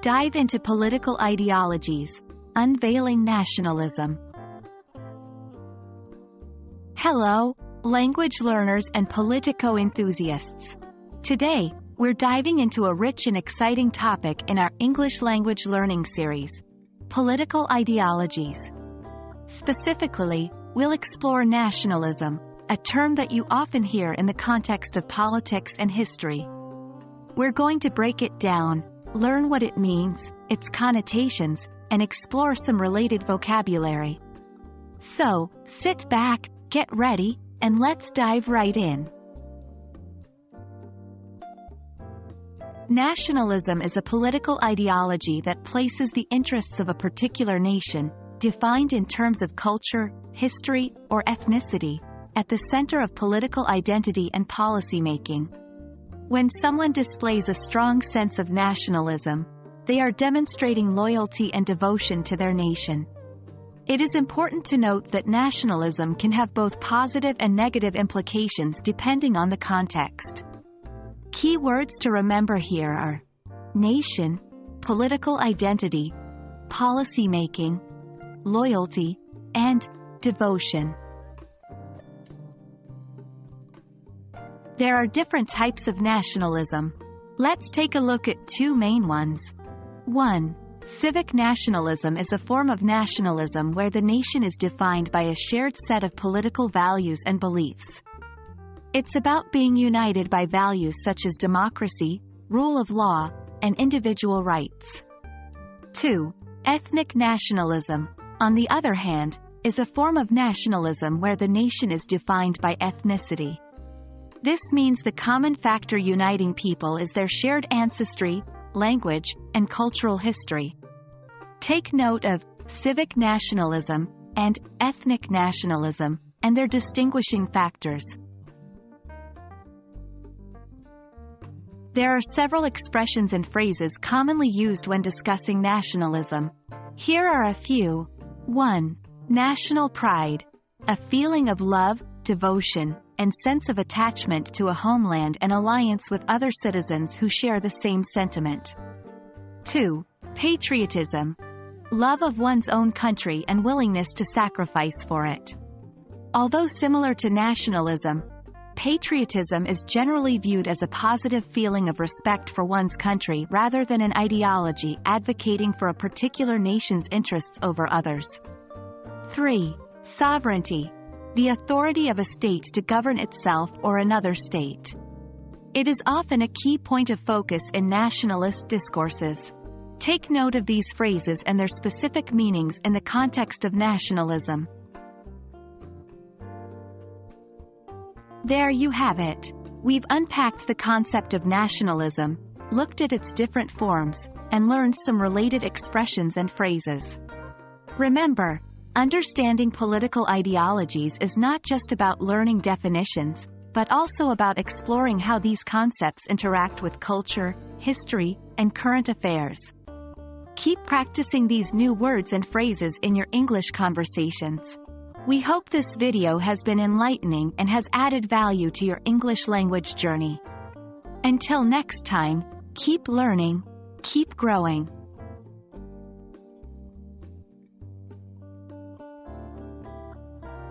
Dive into Political Ideologies, Unveiling Nationalism. Hello, language learners and Politico enthusiasts. Today, we're diving into a rich and exciting topic in our English language learning series, Political Ideologies. Specifically, we'll explore nationalism, a term that you often hear in the context of politics and history. We're going to break it down, learn what it means, its connotations, and explore some related vocabulary. So, sit back, get ready, and let's dive right in. Nationalism is a political ideology that places the interests of a particular nation, defined in terms of culture, history, or ethnicity, at the center of political identity and policymaking. When someone displays a strong sense of nationalism, they are demonstrating loyalty and devotion to their nation. It is important to note that nationalism can have both positive and negative implications depending on the context. Key words to remember here are nation, political identity, policymaking, loyalty, and devotion. There are different types of nationalism. Let's take a look at two main ones. 1. Civic nationalism is a form of nationalism where the nation is defined by a shared set of political values and beliefs. It's about being united by values such as democracy, rule of law, and individual rights. 2. Ethnic nationalism, on the other hand, is a form of nationalism where the nation is defined by ethnicity. This means the common factor uniting people is their shared ancestry, language, and cultural history. Take note of civic nationalism and ethnic nationalism and their distinguishing factors. There are several expressions and phrases commonly used when discussing nationalism. Here are a few. 1. National pride, a feeling of love, devotion, and sense of attachment to a homeland and alliance with other citizens who share the same sentiment. 2. Patriotism, love of one's own country and willingness to sacrifice for it. Although similar to nationalism, patriotism is generally viewed as a positive feeling of respect for one's country rather than an ideology advocating for a particular nation's interests over others. 3. Sovereignty, the authority of a state to govern itself or another state. It is often a key point of focus in nationalist discourses. Take note of these phrases and their specific meanings in the context of nationalism. There you have it. We've unpacked the concept of nationalism, looked at its different forms, and learned some related expressions and phrases. Remember, understanding political ideologies is not just about learning definitions, but also about exploring how these concepts interact with culture, history, and current affairs. Keep practicing these new words and phrases in your English conversations. We hope this video has been enlightening and has added value to your English language journey. Until next time, keep learning, keep growing.